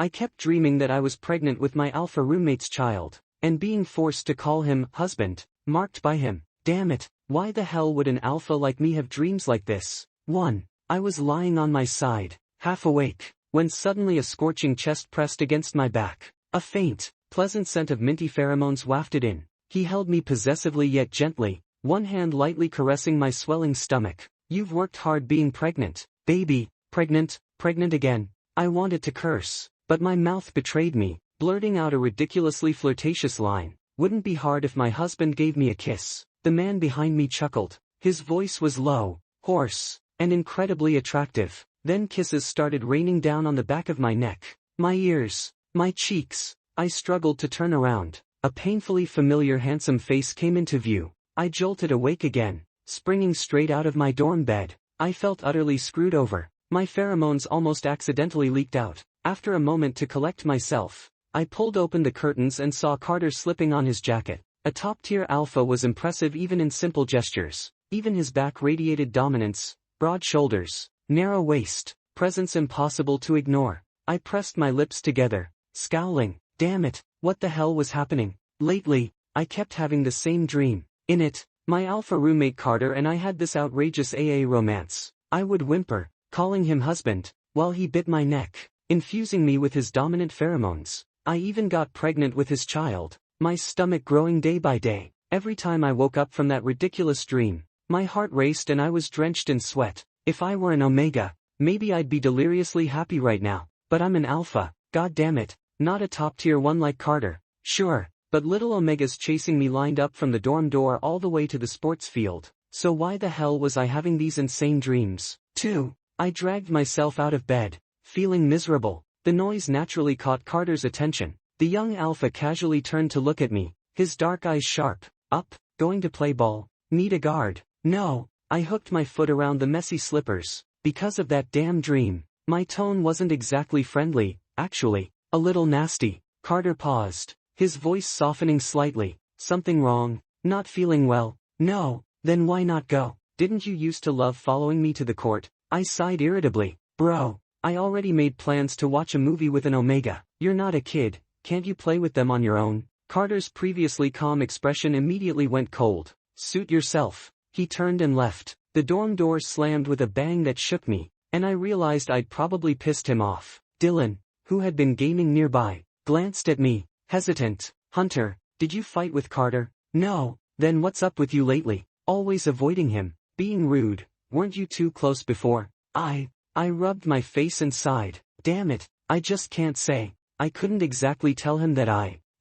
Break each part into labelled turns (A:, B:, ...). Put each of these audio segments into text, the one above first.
A: I kept dreaming that I was pregnant with my alpha roommate's child, and being forced to call him husband, marked by him. Damn it, why the hell would an alpha like me have dreams like this? 1. I was lying on my side, half awake, when suddenly a scorching chest pressed against my back. A faint, pleasant scent of minty pheromones wafted in. He held me possessively yet gently, one hand lightly caressing my swelling stomach. You've worked hard being pregnant, baby. Pregnant again. I wanted to curse, but my mouth betrayed me, blurting out a ridiculously flirtatious line. Wouldn't be hard if my husband gave me a kiss. The man behind me chuckled. His voice was low, hoarse, and incredibly attractive. Then kisses started raining down on the back of my neck, my ears, my cheeks. I struggled to turn around. A painfully familiar handsome face came into view. I jolted awake again, springing straight out of my dorm bed. I felt utterly screwed over. My pheromones almost accidentally leaked out. After a moment to collect myself, I pulled open the curtains and saw Carter slipping on his jacket. A top-tier alpha was impressive even in simple gestures. Even his back radiated dominance, broad shoulders, narrow waist, presence impossible to ignore. I pressed my lips together, scowling. Damn it, what the hell was happening? Lately, I kept having the same dream. In it, my alpha roommate Carter and I had this outrageous AA romance. I would whimper, calling him husband, while he bit my neck, infusing me with his dominant pheromones. I even got pregnant with his child, my stomach growing day by day. Every time I woke up from that ridiculous dream, my heart raced and I was drenched in sweat. If I were an Omega, maybe I'd be deliriously happy right now, but I'm an alpha, god damn it, not a top-tier one like Carter. Sure, but little Omegas chasing me lined up from the dorm door all the way to the sports field, so why the hell was I having these insane dreams? 2. I dragged myself out of bed, feeling miserable. The noise naturally caught Carter's attention. The young alpha casually turned to look at me, his dark eyes sharp. Up, going to play ball? Need a guard? No. I hooked my foot around the messy slippers. Because of that damn dream, my tone wasn't exactly friendly, actually, a little nasty. Carter paused, his voice softening slightly. Something wrong? Not feeling well? No. Then why not go? Didn't you used to love following me to the court? I sighed irritably. Bro, I already made plans to watch a movie with an Omega. You're not a kid, can't you play with them on your own? Carter's previously calm expression immediately went cold. Suit yourself. He turned and left. The dorm door slammed with a bang that shook me, and I realized I'd probably pissed him off. Dylan, who had been gaming nearby, glanced at me, hesitant. Hunter, did you fight with Carter? No. Then what's up with you lately? Always avoiding him, being rude. Weren't you too close before? I rubbed my face and sighed. Damn it, I just can't say. I couldn't exactly tell him that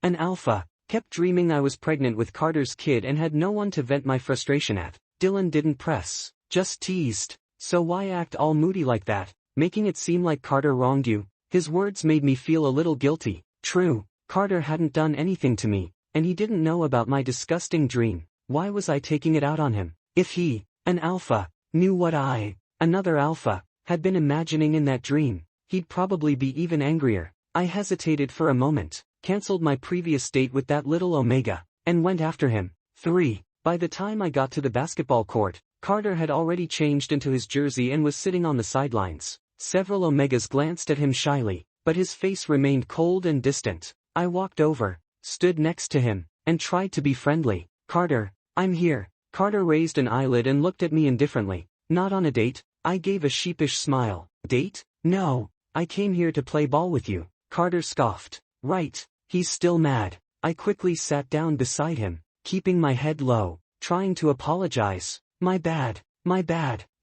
A: an alpha, kept dreaming I was pregnant with Carter's kid and had no one to vent my frustration at. Dylan didn't press, just teased. So why act all moody like that, making it seem like Carter wronged you? His words made me feel a little guilty. True, Carter hadn't done anything to me, and he didn't know about my disgusting dream. Why was I taking it out on him? If he, an alpha, knew what another alpha, had been imagining in that dream, he'd probably be even angrier. I hesitated for a moment, cancelled my previous date with that little Omega, and went after him. 3. By the time I got to the basketball court, Carter had already changed into his jersey and was sitting on the sidelines. Several Omegas glanced at him shyly, but his face remained cold and distant. I walked over, stood next to him, and tried to be friendly. Carter, I'm here. Carter raised an eyelid and looked at me indifferently. Not on a date? I gave a sheepish smile. Date? No. I came here to play ball with you. Carter scoffed. Right. He's still mad. I quickly sat down beside him, keeping my head low, trying to apologize. My bad.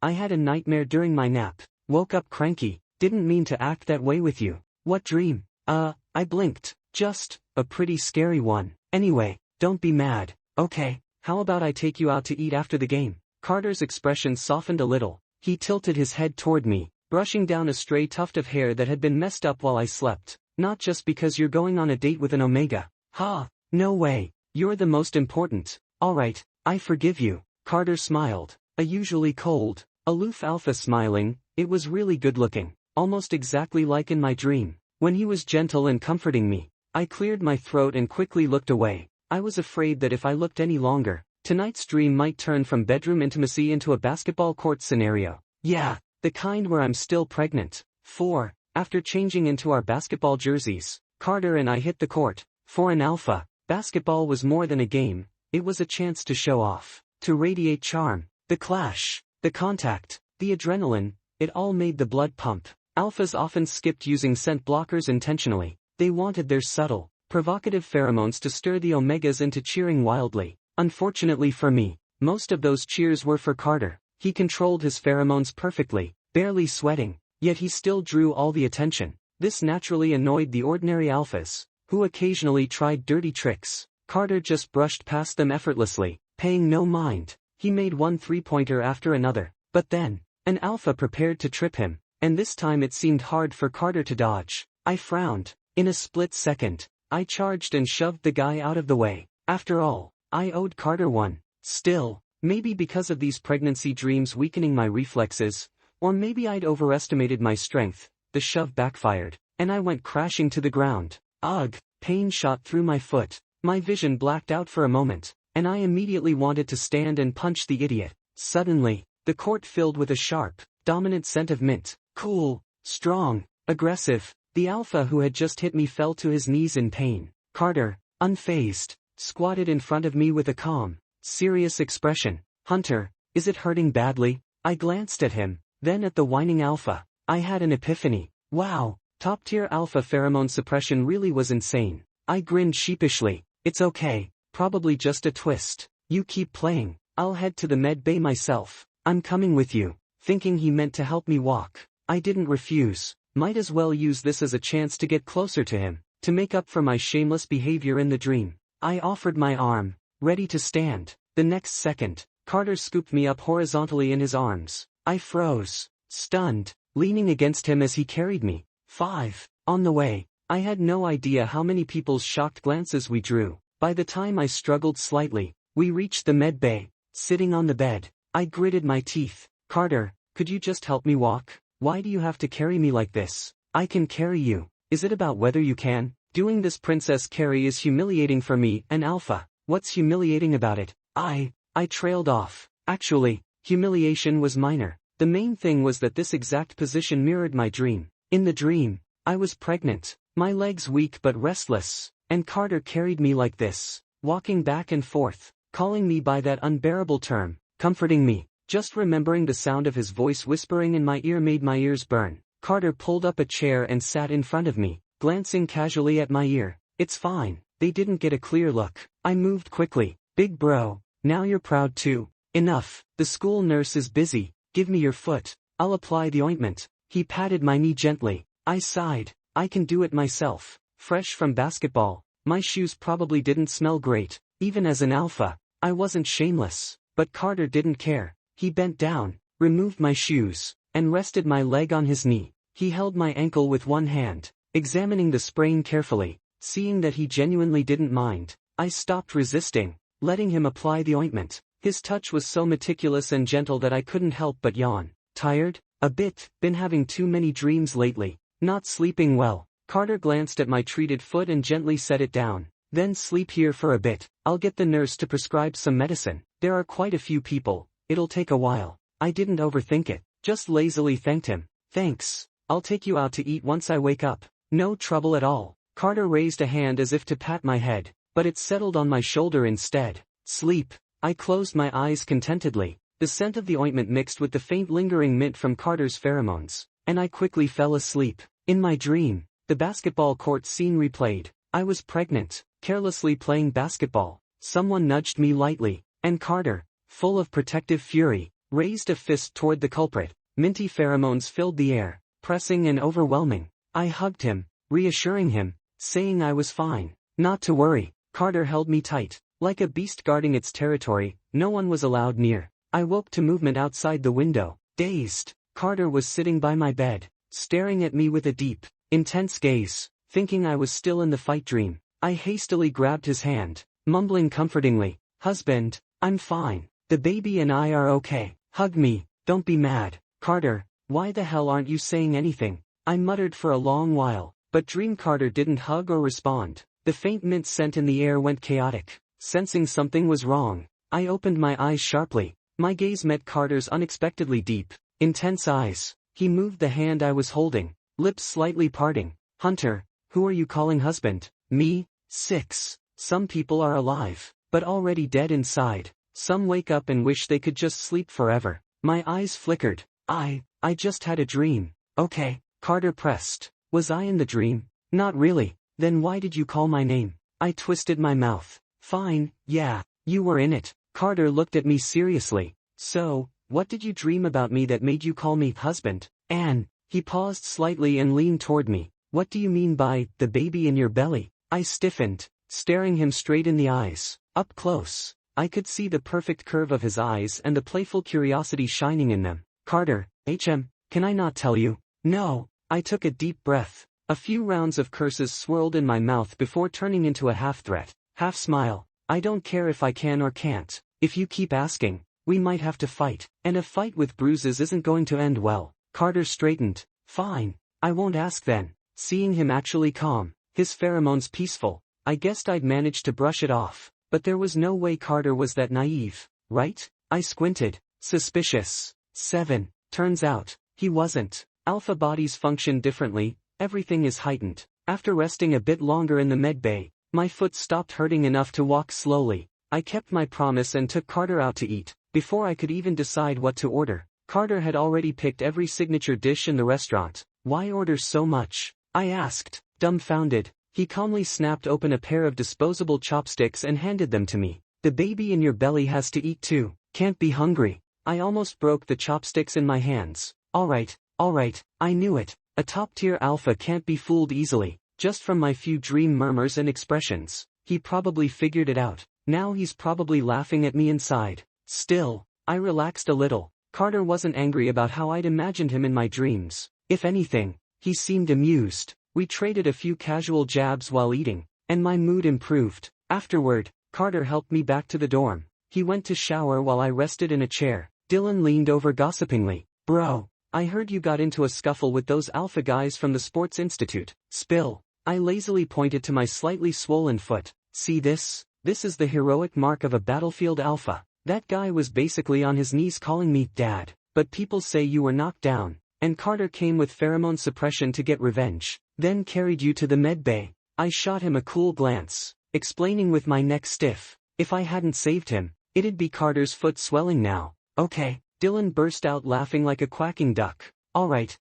A: I had a nightmare during my nap. Woke up cranky. Didn't mean to act that way with you. What dream? I blinked. Just a pretty scary one. Anyway, don't be mad. Okay. How about I take you out to eat after the game? Carter's expression softened a little. He tilted his head toward me, brushing down a stray tuft of hair that had been messed up while I slept. Not just because you're going on a date with an Omega. Ha! No way. You're the most important. Alright, I forgive you. Carter smiled. A usually cold, aloof alpha smiling. It was really good looking. Almost exactly like in my dream. When he was gentle and comforting me, I cleared my throat and quickly looked away. I was afraid that if I looked any longer, tonight's dream might turn from bedroom intimacy into a basketball court scenario. Yeah, the kind where I'm still pregnant. 4. After changing into our basketball jerseys, Carter and I hit the court. For an alpha, basketball was more than a game, it was a chance to show off, to radiate charm. The clash, the contact, the adrenaline, it all made the blood pump. Alphas often skipped using scent blockers intentionally. They wanted their subtle, provocative pheromones to stir the omegas into cheering wildly. Unfortunately for me, most of those cheers were for Carter. He controlled his pheromones perfectly, barely sweating, yet he still drew all the attention. This naturally annoyed the ordinary alphas, who occasionally tried dirty tricks. Carter just brushed past them effortlessly, paying no mind. He made one three-pointer after another, but then, an alpha prepared to trip him, and this time it seemed hard for Carter to dodge. I frowned. In a split second, I charged and shoved the guy out of the way. After all, I owed Carter one. Still, maybe because of these pregnancy dreams weakening my reflexes, or maybe I'd overestimated my strength, the shove backfired, and I went crashing to the ground. Ugh, pain shot through my foot. My vision blacked out for a moment, and I immediately wanted to stand and punch the idiot. Suddenly, the court filled with a sharp, dominant scent of mint. Cool, strong, aggressive. The alpha who had just hit me fell to his knees in pain. Carter, unfazed, squatted in front of me with a calm, serious expression. Hunter, is it hurting badly? I glanced at him, then at the whining alpha. I had an epiphany. Wow, top-tier alpha pheromone suppression really was insane. I grinned sheepishly. It's okay, probably just a twist. You keep playing. I'll head to the med bay myself. I'm coming with you. Thinking he meant to help me walk, I didn't refuse. Might as well use this as a chance to get closer to him, to make up for my shameless behavior in the dream. I offered my arm, ready to stand. The next second, Carter scooped me up horizontally in his arms. I froze, stunned, leaning against him as he carried me. 5. On the way, I had no idea how many people's shocked glances we drew. By the time I struggled slightly, we reached the med bay. Sitting on the bed, I gritted my teeth. Carter, could you just help me walk? Why do you have to carry me like this? I can carry you. Is it about whether you can? Doing this princess carry is humiliating for me, an alpha. What's humiliating about it? I trailed off. Actually, humiliation was minor. The main thing was that this exact position mirrored my dream. In the dream, I was pregnant, my legs weak but restless, and Carter carried me like this, walking back and forth, calling me by that unbearable term, comforting me. Just remembering the sound of his voice whispering in my ear made my ears burn. Carter pulled up a chair and sat in front of me, glancing casually at my ear. It's fine. They didn't get a clear look. I moved quickly. Big bro, now you're proud too. Enough. The school nurse is busy. Give me your foot. I'll apply the ointment. He patted my knee gently. I sighed. I can do it myself. Fresh from basketball, my shoes probably didn't smell great. Even as an alpha, I wasn't shameless. But Carter didn't care. He bent down, removed my shoes, and rested my leg on his knee. He held my ankle with one hand, examining the sprain carefully. Seeing that he genuinely didn't mind, I stopped resisting, letting him apply the ointment. His touch was so meticulous and gentle that I couldn't help but yawn. Tired? A bit. Been having too many dreams lately. Not sleeping well. Carter glanced at my treated foot and gently set it down. Then sleep here for a bit. I'll get the nurse to prescribe some medicine. There are quite a few people. It'll take a while. I didn't overthink it, just lazily thanked him. Thanks. I'll take you out to eat once I wake up. No trouble at all. Carter raised a hand as if to pat my head, but it settled on my shoulder instead. Sleep. I closed my eyes contentedly. The scent of the ointment mixed with the faint lingering mint from Carter's pheromones, and I quickly fell asleep. In my dream, the basketball court scene replayed. I was pregnant, carelessly playing basketball. Someone nudged me lightly, and Carter, full of protective fury, raised a fist toward the culprit. Minty pheromones filled the air, pressing and overwhelming. I hugged him, reassuring him, saying I was fine. Not to worry. Carter held me tight, like a beast guarding its territory. No one was allowed near. I woke to movement outside the window. Dazed, Carter was sitting by my bed, staring at me with a deep, intense gaze. Thinking I was still in the fight dream, I hastily grabbed his hand, mumbling comfortingly, "Husband, I'm fine. The baby and I are okay. Hug me, don't be mad." "Carter, why the hell aren't you saying anything?" I muttered for a long while, but Dream Carter didn't hug or respond. The faint mint scent in the air went chaotic. Sensing something was wrong, I opened my eyes sharply. My gaze met Carter's unexpectedly deep, intense eyes. He moved the hand I was holding, lips slightly parting. Hunter, who are you calling husband? Me? 6. Some people are alive, but already dead inside. Some wake up and wish they could just sleep forever. My eyes flickered. I just had a dream. Okay, Carter pressed. Was I in the dream? Not really. Then why did you call my name? I twisted my mouth. Fine, yeah, you were in it. Carter looked at me seriously. So, what did you dream about me that made you call me husband? Anne. He paused slightly and leaned toward me. What do you mean by, the baby in your belly? I stiffened, staring him straight in the eyes. Up close, I could see the perfect curve of his eyes and the playful curiosity shining in them. Carter, can I not tell you? No. I took a deep breath. A few rounds of curses swirled in my mouth before turning into a half-threat, half-smile. I don't care if I can or can't. If you keep asking, we might have to fight. And a fight with bruises isn't going to end well. Carter straightened. Fine. I won't ask then. Seeing him actually calm, his pheromones peaceful, I guessed I'd managed to brush it off. But there was no way Carter was that naive, right? I squinted. Suspicious. 7. Turns out, he wasn't. Alpha bodies function differently, everything is heightened. After resting a bit longer in the medbay, my foot stopped hurting enough to walk slowly. I kept my promise and took Carter out to eat. Before I could even decide what to order, Carter had already picked every signature dish in the restaurant. Why order so much? I asked, dumbfounded. He calmly snapped open a pair of disposable chopsticks and handed them to me. The baby in your belly has to eat too. Can't be hungry. I almost broke the chopsticks in my hands. Alright, I knew it. A top-tier alpha can't be fooled easily. Just from my few dream murmurs and expressions, he probably figured it out. Now he's probably laughing at me inside. Still, I relaxed a little. Carter wasn't angry about how I'd imagined him in my dreams. If anything, he seemed amused. We traded a few casual jabs while eating, and my mood improved. Afterward, Carter helped me back to the dorm. He went to shower while I rested in a chair. Dylan leaned over gossipingly. Bro, I heard you got into a scuffle with those alpha guys from the Sports Institute. Spill. I lazily pointed to my slightly swollen foot. See this? This is the heroic mark of a battlefield alpha. That guy was basically on his knees calling me Dad. But people say you were knocked down, and Carter came with pheromone suppression to get revenge, then carried you to the medbay. I shot him a cool glance, explaining with my neck stiff. If I hadn't saved him, it'd be Carter's foot swelling now. Okay. Dylan burst out laughing like a quacking duck. Alright,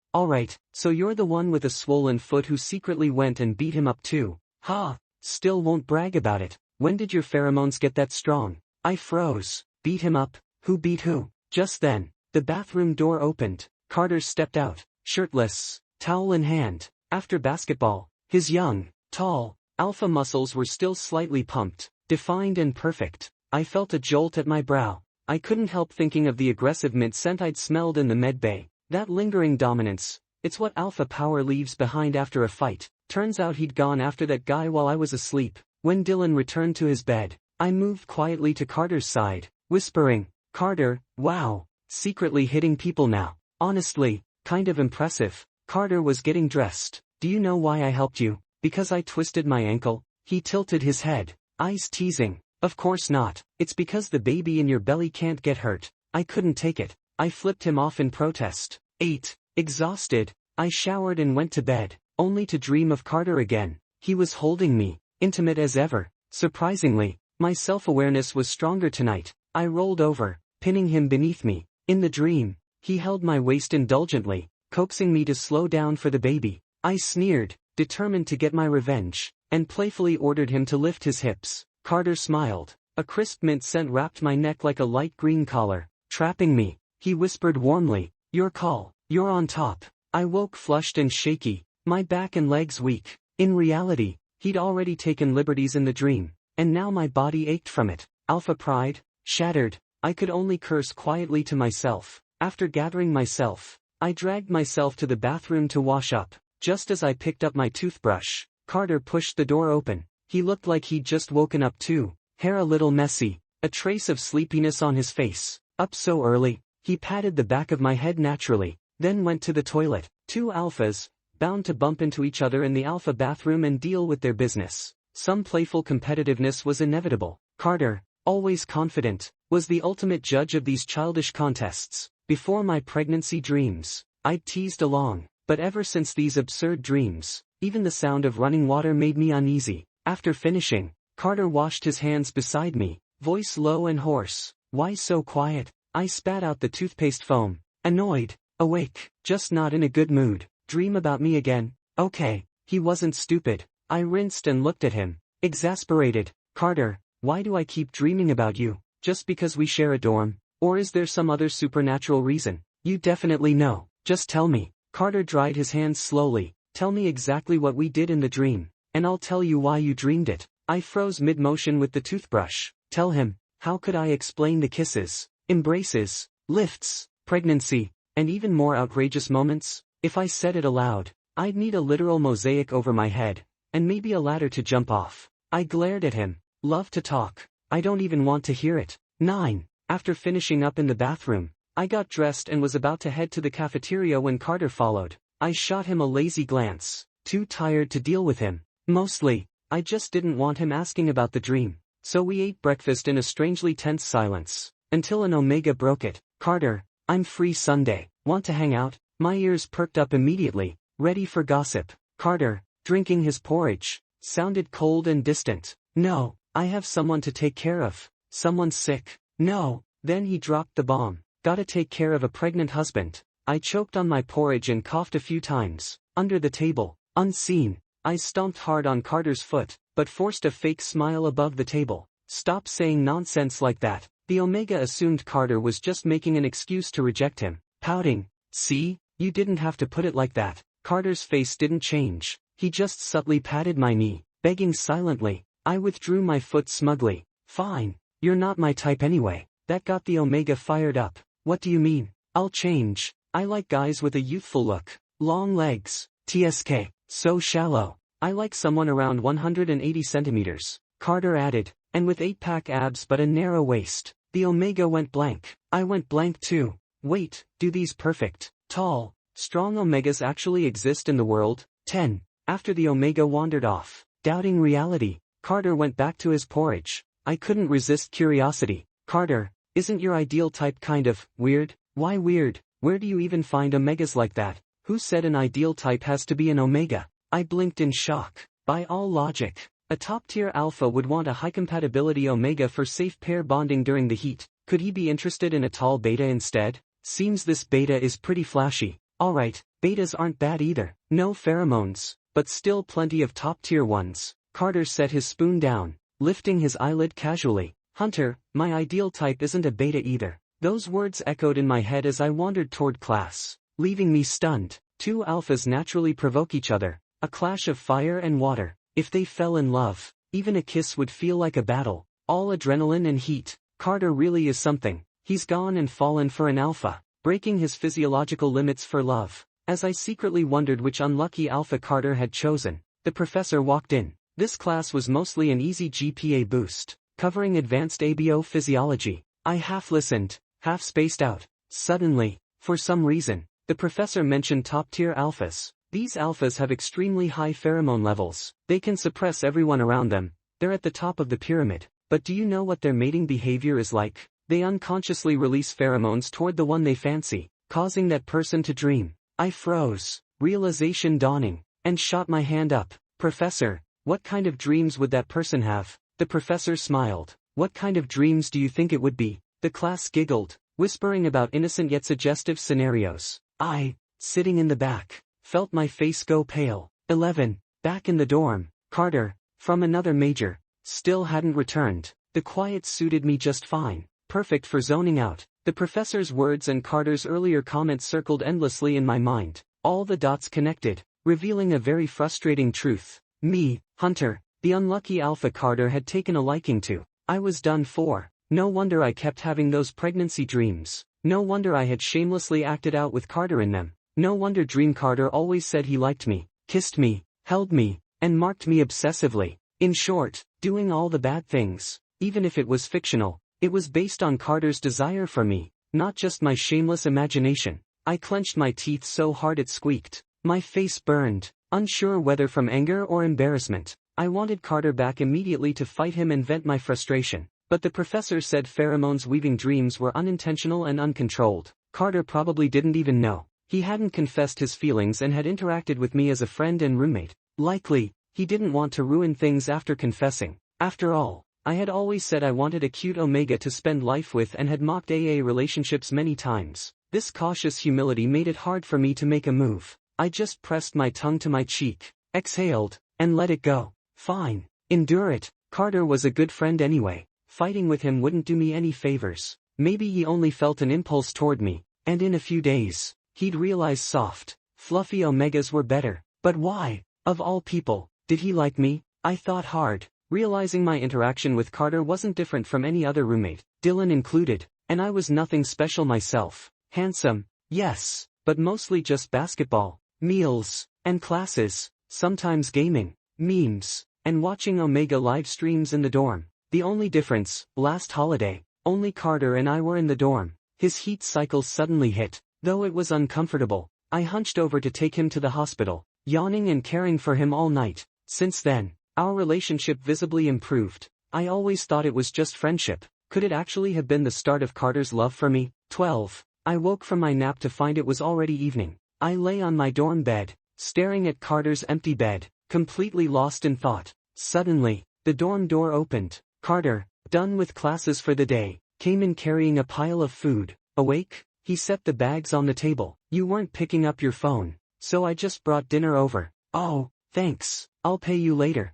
A: so you're the one with a swollen foot who secretly went and beat him up too. Ha! Still won't brag about it. When did your pheromones get that strong? I froze. Beat him up? Who beat who? Just then, the bathroom door opened. Carter stepped out, shirtless, towel in hand. After basketball, his young, tall, alpha muscles were still slightly pumped, defined and perfect. I felt a jolt at my brow. I couldn't help thinking of the aggressive mint scent I'd smelled in the medbay. That lingering dominance, it's what alpha power leaves behind after a fight. Turns out he'd gone after that guy while I was asleep. When Dylan returned to his bed, I moved quietly to Carter's side, whispering, Carter, wow, secretly hitting people now. Honestly, kind of impressive. Carter was getting dressed. Do you know why I helped you? Because I twisted my ankle? He tilted his head, eyes teasing. Of course not. It's because the baby in your belly can't get hurt. I couldn't take it. I flipped him off in protest. 8. Exhausted, I showered and went to bed, only to dream of Carter again. He was holding me, intimate as ever. Surprisingly, my self-awareness was stronger tonight. I rolled over, pinning him beneath me. In the dream, he held my waist indulgently, coaxing me to slow down for the baby. I sneered, determined to get my revenge, and playfully ordered him to lift his hips. Carter smiled. A crisp mint scent wrapped my neck like a light green collar, trapping me. He whispered warmly, your call, you're on top. I woke flushed and shaky, my back and legs weak. In reality, he'd already taken liberties in the dream, and now my body ached from it. Alpha pride, shattered. I could only curse quietly to myself. After gathering myself, I dragged myself to the bathroom to wash up. Just as I picked up my toothbrush, Carter pushed the door open. He looked like he'd just woken up too, hair a little messy, a trace of sleepiness on his face. Up so early, he patted the back of my head naturally, then went to the toilet. Two alphas, bound to bump into each other in the alpha bathroom and deal with their business. Some playful competitiveness was inevitable. Carter, always confident, was the ultimate judge of these childish contests. Before my pregnancy dreams, I'd teased along, But ever since these absurd dreams, even the sound of running water made me uneasy. After finishing, Carter washed his hands beside me, voice low and hoarse. "Why so quiet?" I spat out the toothpaste foam. "Annoyed. Awake. Just not in a good mood. Dream about me again?" "Okay." He wasn't stupid. I rinsed and looked at him, exasperated. "Carter, why do I keep dreaming about you? Just because we share a dorm? Or is there some other supernatural reason? You definitely know. Just tell me." Carter dried his hands slowly. "Tell me exactly what we did in the dream, and I'll tell you why you dreamed it." I froze mid-motion with the toothbrush. Tell him. How could I explain the kisses, embraces, lifts, pregnancy, and even more outrageous moments? If I said it aloud, I'd need a literal mosaic over my head, and maybe a ladder to jump off. I glared at him. "Love to talk. I don't even want to hear it." 9. After finishing up in the bathroom, I got dressed and was about to head to the cafeteria when Carter followed. I shot him a lazy glance, too tired to deal with him. Mostly, I just didn't want him asking about the dream. So we ate breakfast in a strangely tense silence, until an Omega broke it. "Carter, I'm free Sunday. Want to hang out?" My ears perked up immediately, ready for gossip. Carter, drinking his porridge, sounded cold and distant. "No, I have someone to take care of. Someone's sick." "No." Then he dropped the bomb. "Gotta take care of a pregnant husband." I choked on my porridge and coughed a few times. Under the table, unseen, I stomped hard on Carter's foot, but forced a fake smile above the table. "Stop saying nonsense like that." The Omega assumed Carter was just making an excuse to reject him, pouting. "See, you didn't have to put it like that." Carter's face didn't change. He just subtly patted my knee, begging silently. I withdrew my foot smugly. "Fine. You're not my type anyway." That got the Omega fired up. "What do you mean?" "I'll change. I like guys with a youthful look. Long legs. TSK. So shallow. I like someone around 180 centimeters. Carter added, "and with 8-pack abs but a narrow waist." The Omega went blank. I went blank too. Wait, do these perfect, tall, strong Omegas actually exist in the world? 10. After the Omega wandered off, doubting reality, Carter went back to his porridge. I couldn't resist curiosity. "Carter, isn't your ideal type kind of weird?" "Why weird? Where do you even find Omegas like that? Who said an ideal type has to be an Omega?" I blinked in shock. By all logic, a top-tier alpha would want a high-compatibility Omega for safe pair bonding during the heat. Could he be interested in a tall beta instead? Seems this beta is pretty flashy. Alright, betas aren't bad either. No pheromones, but still plenty of top-tier ones. Carter set his spoon down, lifting his eyelid casually. "Hunter, my ideal type isn't a beta either." Those words echoed in my head as I wandered toward class, leaving me stunned. Two alphas naturally provoke each other. A clash of fire and water. If they fell in love, even a kiss would feel like a battle. All adrenaline and heat. Carter really is something. He's gone and fallen for an alpha, breaking his physiological limits for love. As I secretly wondered which unlucky alpha Carter had chosen, the professor walked in. This class was mostly an easy GPA boost, covering advanced ABO physiology. I half listened, half spaced out. Suddenly, for some reason, the professor mentioned top-tier alphas. These alphas have extremely high pheromone levels. They can suppress everyone around them. They're at the top of the pyramid. But do you know what their mating behavior is like? They unconsciously release pheromones toward the one they fancy, causing that person to dream. I froze, realization dawning, and shot my hand up. "Professor, what kind of dreams would that person have?" The professor smiled. "What kind of dreams do you think it would be?" The class giggled, whispering about innocent yet suggestive scenarios. I, sitting in the back, felt my face go pale. 11. Back in the dorm, Carter, from another major, still hadn't returned. The quiet suited me just fine, perfect for zoning out. The professor's words and Carter's earlier comments circled endlessly in my mind, all the dots connected, revealing a very frustrating truth. Me, Hunter, the unlucky alpha Carter had taken a liking to. I was done for. No wonder I kept having those pregnancy dreams. No wonder I had shamelessly acted out with Carter in them. No wonder Dream Carter always said he liked me, kissed me, held me, and marked me obsessively. In short, doing all the bad things, even if it was fictional, it was based on Carter's desire for me, not just my shameless imagination. I clenched my teeth so hard it squeaked. My face burned, unsure whether from anger or embarrassment. I wanted Carter back immediately to fight him and vent my frustration. But the professor said pheromones weaving dreams were unintentional and uncontrolled. Carter probably didn't even know. He hadn't confessed his feelings and had interacted with me as a friend and roommate. Likely, he didn't want to ruin things after confessing. After all, I had always said I wanted a cute Omega to spend life with and had mocked AA relationships many times. This cautious humility made it hard for me to make a move. I just pressed my tongue to my cheek, exhaled, and let it go. Fine. Endure it. Carter was a good friend anyway. Fighting with him wouldn't do me any favors. Maybe he only felt an impulse toward me, and in a few days, he'd realize soft, fluffy Omegas were better. But why, of all people, did he like me? I thought hard, realizing my interaction with Carter wasn't different from any other roommate, Dylan included, and I was nothing special myself. Handsome, yes, but mostly just basketball, meals, and classes, sometimes gaming, memes, and watching Omega live streams in the dorm. The only difference, last holiday, only Carter and I were in the dorm. His heat cycle suddenly hit. Though it was uncomfortable, I hunched over to take him to the hospital, yawning and caring for him all night. Since then, our relationship visibly improved. I always thought it was just friendship. Could it actually have been the start of Carter's love for me? 12. I woke from my nap to find it was already evening. I lay on my dorm bed, staring at Carter's empty bed, completely lost in thought. Suddenly, the dorm door opened. Carter, done with classes for the day, came in carrying a pile of food. Awake? He set the bags on the table. You weren't picking up your phone, so I just brought dinner over. Oh, thanks. I'll pay you later.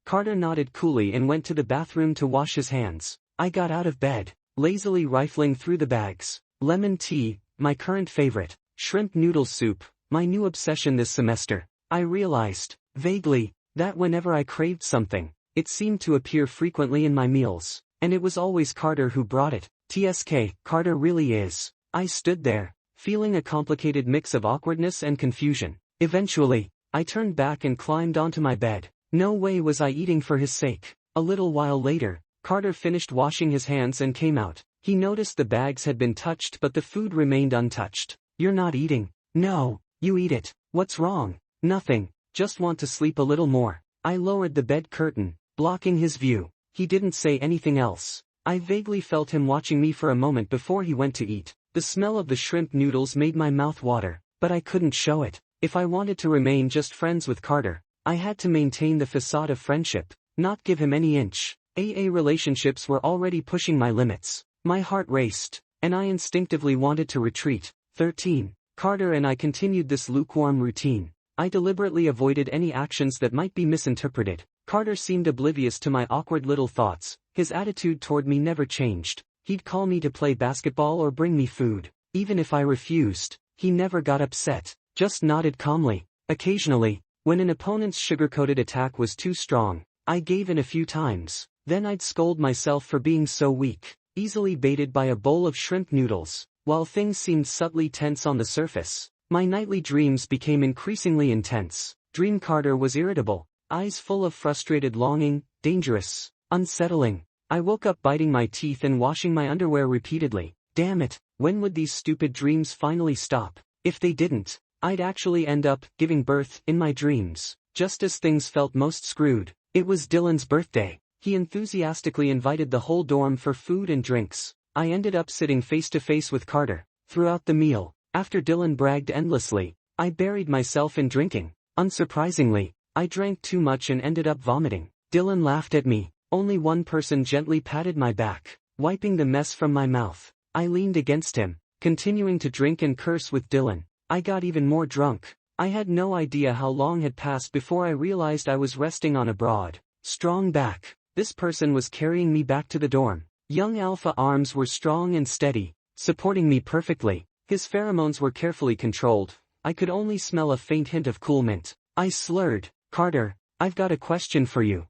A: Carter nodded coolly and went to the bathroom to wash his hands. I got out of bed, lazily rifling through the bags. Lemon tea, my current favorite. Shrimp noodle soup, my new obsession this semester. I realized, vaguely, that whenever I craved something, it seemed to appear frequently in my meals, and it was always Carter who brought it. TSK, Carter really is. I stood there, feeling a complicated mix of awkwardness and confusion. Eventually, I turned back and climbed onto my bed. No way was I eating for his sake. A little while later, Carter finished washing his hands and came out. He noticed the bags had been touched but the food remained untouched. You're not eating. No, you eat it. What's wrong? Nothing, just want to sleep a little more. I lowered the bed curtain, blocking his view. He didn't say anything else. I vaguely felt him watching me for a moment before he went to eat. The smell of the shrimp noodles made my mouth water, but I couldn't show it. If I wanted to remain just friends with Carter, I had to maintain the facade of friendship, not give him any inch. AA relationships were already pushing my limits. My heart raced, and I instinctively wanted to retreat. 13. Carter and I continued this lukewarm routine. I deliberately avoided any actions that might be misinterpreted. Carter seemed oblivious to my awkward little thoughts. His attitude toward me never changed. He'd call me to play basketball or bring me food. Even if I refused, he never got upset, just nodded calmly. Occasionally, when an opponent's sugar-coated attack was too strong, I gave in a few times. Then I'd scold myself for being so weak, easily baited by a bowl of shrimp noodles. While things seemed subtly tense on the surface, my nightly dreams became increasingly intense. Dream Carter was irritable, eyes full of frustrated longing, dangerous, unsettling. I woke up biting my teeth and washing my underwear repeatedly. Damn it, when would these stupid dreams finally stop? If they didn't, I'd actually end up giving birth in my dreams, just as things felt most screwed. It was Dylan's birthday. He enthusiastically invited the whole dorm for food and drinks. I ended up sitting face to face with Carter. Throughout the meal, after Dylan bragged endlessly, I buried myself in drinking. Unsurprisingly, I drank too much and ended up vomiting. Dylan laughed at me. Only one person gently patted my back, wiping the mess from my mouth. I leaned against him, continuing to drink and curse with Dylan. I got even more drunk. I had no idea how long had passed before I realized I was resting on a broad, strong back. This person was carrying me back to the dorm. Young Alpha arms were strong and steady, supporting me perfectly. His pheromones were carefully controlled. I could only smell a faint hint of cool mint. I slurred. Carter, I've got a question for you.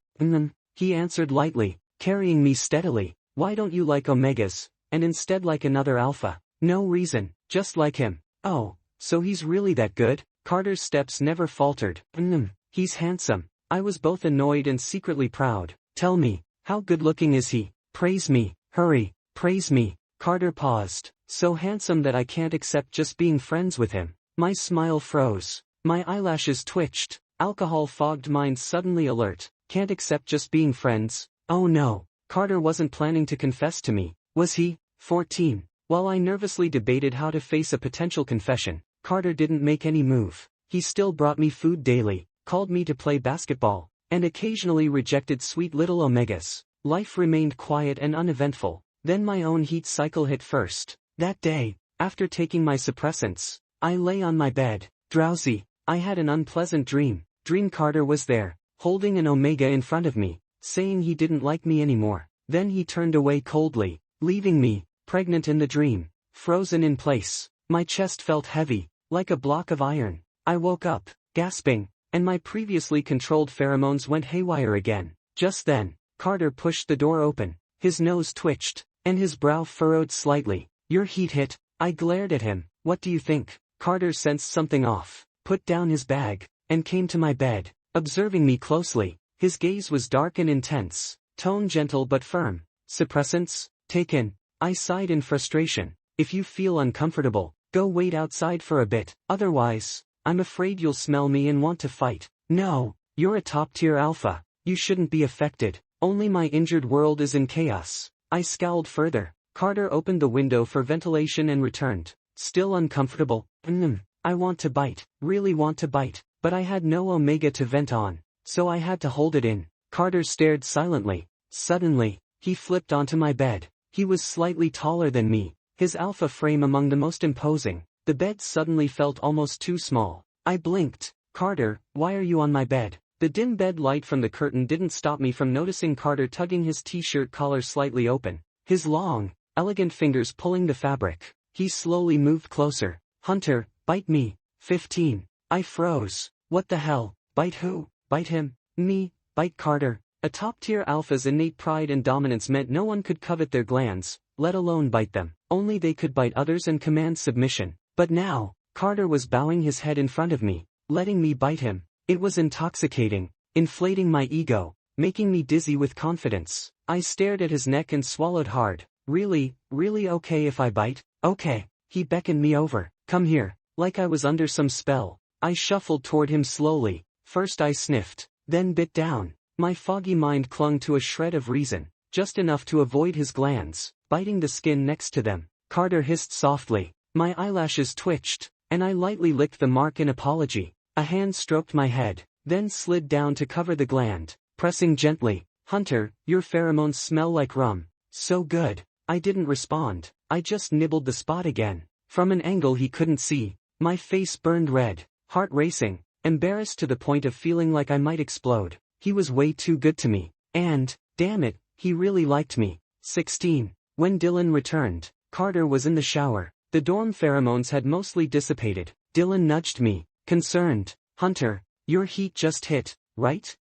A: He answered lightly, carrying me steadily. Why don't you like Omegas, and instead like another Alpha? No reason, just like him. Oh, so he's really that good? Carter's steps never faltered. He's handsome. I was both annoyed and secretly proud. Tell me, how good-looking is he? Praise me, hurry, praise me. Carter paused. So handsome that I can't accept just being friends with him. My smile froze. My eyelashes twitched. Alcohol-fogged mind suddenly alert. Can't accept just being friends. Oh no, Carter wasn't planning to confess to me, was he? 14. While I nervously debated how to face a potential confession, Carter didn't make any move. He still brought me food daily, called me to play basketball, and occasionally rejected sweet little omegas. Life remained quiet and uneventful. Then my own heat cycle hit first. That day, after taking my suppressants, I lay on my bed, drowsy. I had an unpleasant dream. Carter was there, holding an omega in front of me, saying he didn't like me anymore. Then he turned away coldly, leaving me, pregnant in the dream, frozen in place. My chest felt heavy, like a block of iron. I woke up, gasping, and my previously controlled pheromones went haywire again. Just then, Carter pushed the door open. His nose twitched, and his brow furrowed slightly. "Your heat hit." I glared at him. "What do you think?" Carter sensed something off, put down his bag, and came to my bed, observing me closely. His gaze was dark and intense, tone gentle but firm. "Suppressants? Taken." I sighed in frustration. "If you feel uncomfortable, go wait outside for a bit. Otherwise, I'm afraid you'll smell me and want to fight." "No, you're a top-tier alpha. You shouldn't be affected. Only my injured world is in chaos." I scowled further. Carter opened the window for ventilation and returned. "Still uncomfortable?" I want to bite. Really want to bite. But I had no omega to vent on, so I had to hold it in." Carter stared silently. Suddenly, he flipped onto my bed. He was slightly taller than me, his alpha frame among the most imposing. The bed suddenly felt almost too small. I blinked. "Carter, why are you on my bed?" The dim bed light from the curtain didn't stop me from noticing Carter tugging his t-shirt collar slightly open, his long, elegant fingers pulling the fabric. He slowly moved closer. "Hunter, bite me." 15. I froze. What the hell? Bite who? Bite him? Me? Bite Carter? A top-tier alpha's innate pride and dominance meant no one could covet their glands, let alone bite them. Only they could bite others and command submission. But now, Carter was bowing his head in front of me, letting me bite him. It was intoxicating, inflating my ego, making me dizzy with confidence. I stared at his neck and swallowed hard. Really okay if I bite? Okay. He beckoned me over. "Come here." Like I was under some spell. I shuffled toward him slowly. First I sniffed, then bit down. My foggy mind clung to a shred of reason, just enough to avoid his glands, biting the skin next to them. Carter hissed softly. My eyelashes twitched, and I lightly licked the mark in apology. A hand stroked my head, then slid down to cover the gland, pressing gently. "Hunter, your pheromones smell like rum." "So good." I didn't respond. I just nibbled the spot again. From an angle he couldn't see, my face burned red, heart racing, embarrassed to the point of feeling like I might explode. He was way too good to me. And, damn it, he really liked me. 16. When Dylan returned, Carter was in the shower. The dorm pheromones had mostly dissipated. Dylan nudged me, concerned. "Hunter, your heat just hit, right?"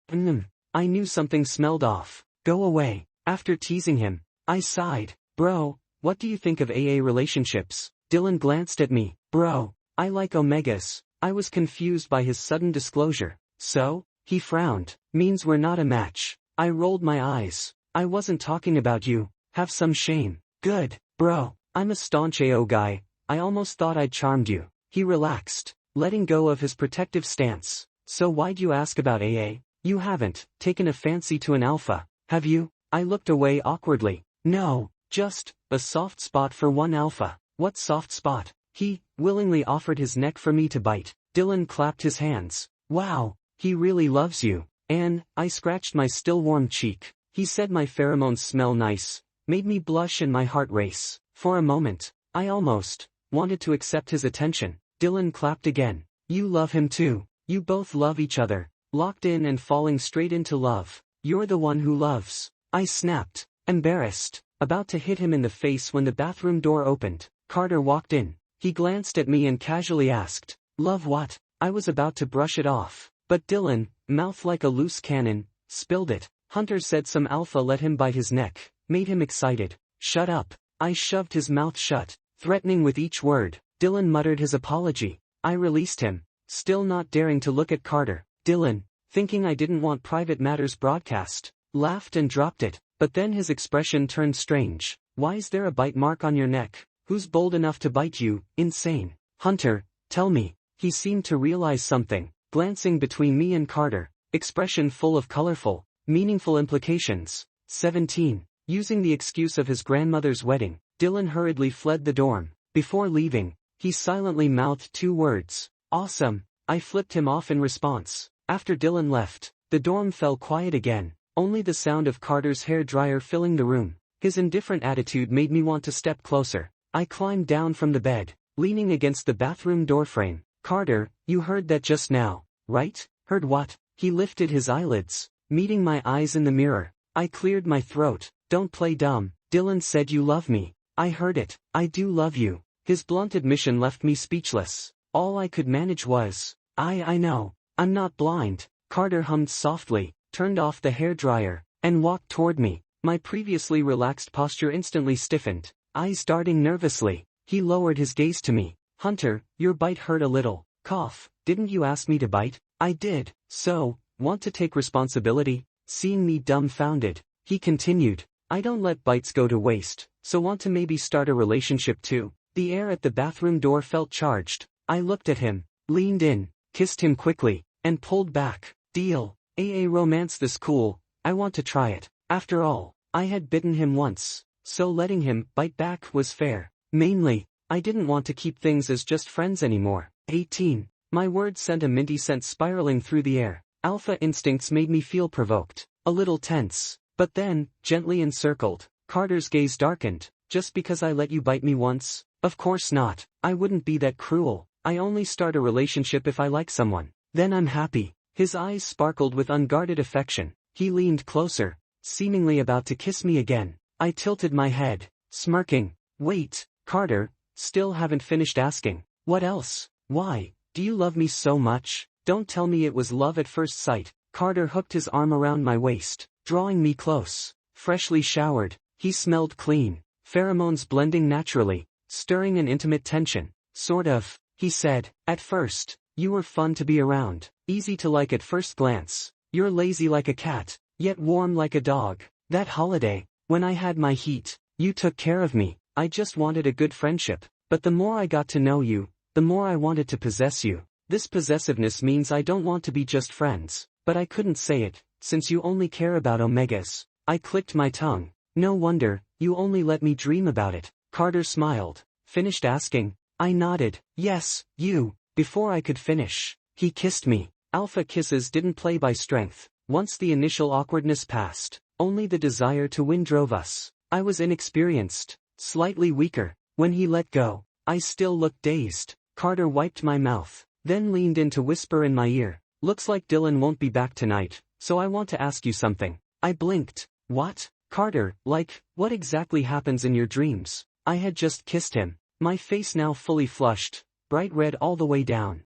A: I knew something smelled off. "Go away." After teasing him, I sighed. "Bro, what do you think of AA relationships?" Dylan glanced at me. "Bro, I like omegas." I was confused by his sudden disclosure. "So?" He frowned. "Means we're not a match." I rolled my eyes. "I wasn't talking about you. Have some shame." "Good, bro. I'm a staunch AO guy. I almost thought I'd charmed you." He relaxed, letting go of his protective stance. "So why'd you ask about AA? You haven't taken a fancy to an alpha, have you?" I looked away awkwardly. "No, just a soft spot for one alpha." "What soft spot?" He willingly offered his neck for me to bite. Dylan clapped his hands. "Wow, he really loves you." And I scratched my still warm cheek. He said my pheromones smell nice, made me blush and my heart race. For a moment, I almost wanted to accept his attention. Dylan clapped again. "You love him too. You both love each other, locked in and falling straight into love. You're the one who loves." I snapped, embarrassed, about to hit him in the face when the bathroom door opened. Carter walked in. He glanced at me and casually asked, "Love what?" I was about to brush it off, but Dylan, mouth like a loose cannon, spilled it. Hunter said some alpha let him bite his neck, made him excited. "Shut up." I shoved his mouth shut, threatening with each word. Dylan muttered his apology. I released him, still not daring to look at Carter. Dylan, thinking I didn't want private matters broadcast, laughed and dropped it, but then his expression turned strange. "Why's there a bite mark on your neck? Who's bold enough to bite you? Insane." "Hunter, tell me." He seemed to realize something, glancing between me and Carter, expression full of colorful, meaningful implications. 17. Using the excuse of his grandmother's wedding, Dylan hurriedly fled the dorm. Before leaving, He silently mouthed 2 words. Awesome. I flipped him off in response. After Dylan left, the dorm fell quiet again, only the sound of Carter's hairdryer filling the room. His indifferent attitude made me want to step closer. I climbed down from the bed, leaning against the bathroom doorframe. Carter, you heard that just now, right? Heard what? He lifted his eyelids, meeting my eyes in the mirror. I cleared my throat. Don't play dumb. Dylan said you love me. I heard it. I do love you. His blunt admission left me speechless. All I could manage was, I know. I'm not blind. Carter hummed softly, turned off the hairdryer, and walked toward me. My previously relaxed posture instantly stiffened, eyes darting nervously. He lowered his gaze to me. Hunter, your bite hurt a little. Cough. Didn't you ask me to bite? I did. So, want to take responsibility? Seeing me dumbfounded, he continued. I don't let bites go to waste, so want to maybe start a relationship too? The air at the bathroom door felt charged. I looked at him, leaned in, kissed him quickly, and pulled back. Deal. Romance this cool. I want to try it. After all, I had bitten him once, so letting him bite back was fair. Mainly, I didn't want to keep things as just friends anymore. 18. My words sent a minty scent spiraling through the air. Alpha instincts made me feel provoked, a little tense. But then, gently encircled, Carter's gaze darkened. Just because I let you bite me once? Of course not. I wouldn't be that cruel. I only start a relationship if I like someone. Then I'm happy. His eyes sparkled with unguarded affection. He leaned closer, seemingly about to kiss me again. I tilted my head, smirking. Wait, Carter, still haven't finished asking. What else? Why, do you love me so much? Don't tell me it was love at first sight. Carter hooked his arm around my waist, drawing me close. Freshly showered, he smelled clean, pheromones blending naturally, stirring an intimate tension. Sort of, he said. At first, you were fun to be around, easy to like at first glance. You're lazy like a cat, yet warm like a dog. That holiday, when I had my heat, you took care of me. I just wanted a good friendship. But the more I got to know you, the more I wanted to possess you. This possessiveness means I don't want to be just friends. But I couldn't say it, since you only care about omegas. I clicked my tongue. No wonder, you only let me dream about it. Carter smiled. Finished asking? I nodded. Yes, you. Before I could finish, he kissed me. Alpha kisses didn't play by strength. Once the initial awkwardness passed, only the desire to win drove us. I was inexperienced, slightly weaker. When he let go, I still looked dazed. Carter wiped my mouth, then leaned in to whisper in my ear. Looks like Dylan won't be back tonight, so I want to ask you something. I blinked. What? Carter, like, what exactly happens in your dreams? I had just kissed him. My face now fully flushed, bright red all the way down.